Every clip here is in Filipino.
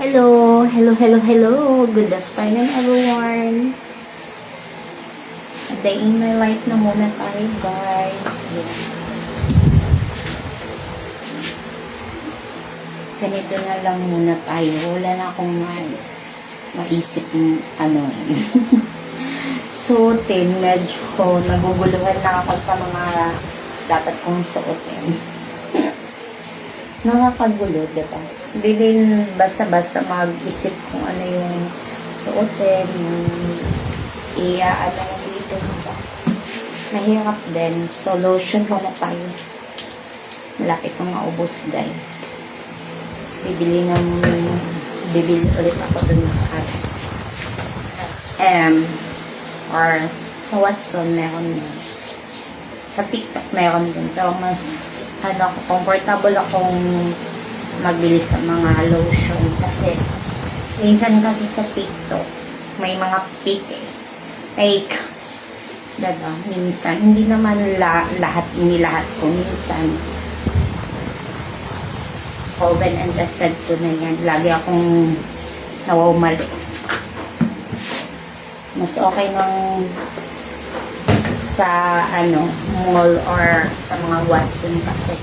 Hello, hello, hello, hello. Good afternoon, everyone. A day in my life na muna tayo, guys. Yan. Ganito na lang muna tayo. Wala na akong maisip suotin. Medyo naguguluhan na ako sa mga dapat kong suotin. Nakakagulo, diba? Hindi din basta-basta mag-isip kung ano yung suotin, yung ano dito, diba? Mahirap din. So, lotion muna tayo. Malapit na maubos, guys. Bibili ulit ako dun sa SM or sa Watson, meron din. Sa TikTok, meron din. Pero mas comfortable akong magbili sa mga lotion kasi minsan kasi sa TikTok may mga fake diba? Minsan hindi naman lahat ko minsan proven and tested ko na yan. Lagi akong nawawmali. Mas okay nang sa mall or sa mga Watson kasi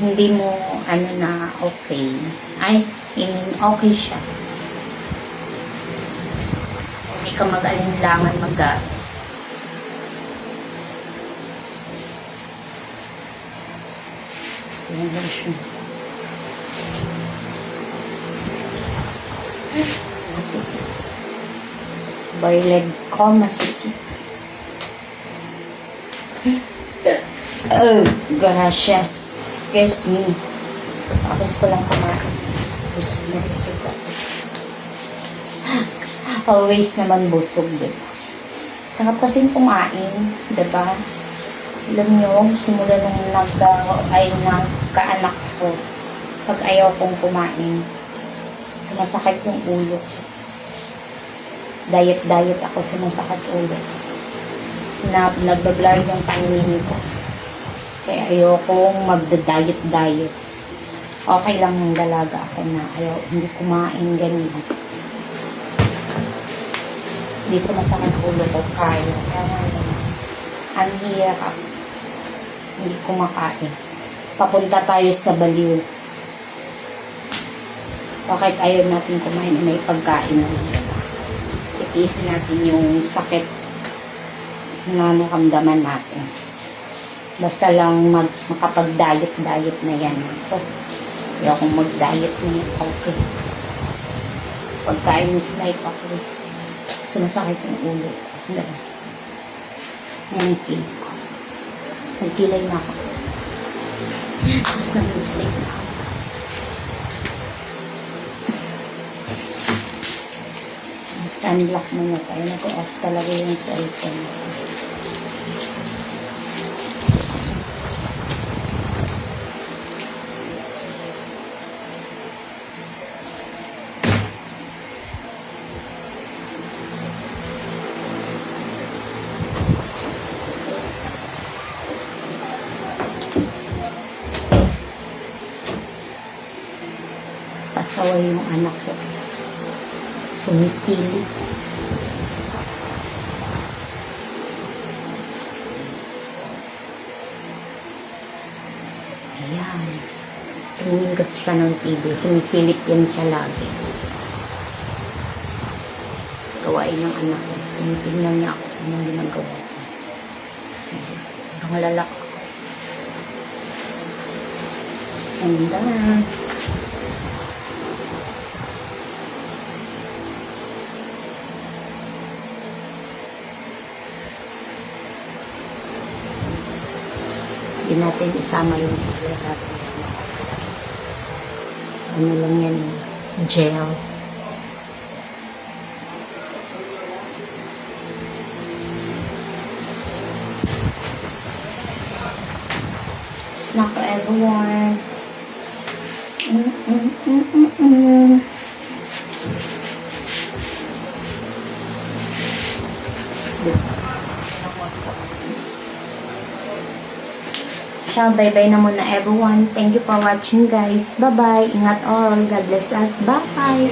hindi mo na okay. Okay siya. Hindi ka mag-alinlangan mag-gamit. Yan lang siya. Sige. Boiled ko, masikip. Oh, gracias. Excuse me. Tapos ko lang kumain. Busog na busog ako. Always naman busog, diba? Sarap kasing kumain, diba? Alam nyo, simula nung kaanak ko, pag ayaw kong kumain, sumasakit yung ulo. Diet ako, sumasakit ulo. Nagbablur yung paningin ko. Kaya ayokong magda-diet. Okay lang ng dalaga ako na ayaw, hindi kumain ganyan. Hindi sumasakit ulo ko, kaya. Ang hirap. Hindi kumakain. Papunta tayo sa baliw. Bakit ayaw natin kumain na may pagkain na itiisin natin yung sakit na nakamdaman natin. Basta lang makapag-diet na yan. Ayaw kong mag-diet na yan. Okay. Pagkain is life ako. Sumasakit yung ulo. Yan cake ko. Nagkilay na ako. Tapos nag-mistake na ako. Sunblock muna tayo. Nag-off talaga yung cellphone. Pasaway yung anak ko. Sumisili. Ayan. Tumingin kasi siya ng TV. Sumisilip yan siya lagi. Gawain ng anak ko. Tinitingnan niya ako kung anong ginagawa ko. Ang lalak. Ganda na. Hindi natin isama yung ano lang yan, gel. Snack for everyone. siya. Bye-bye na muna everyone. Thank you for watching guys. Bye-bye. Ingat all. God bless us. Bye.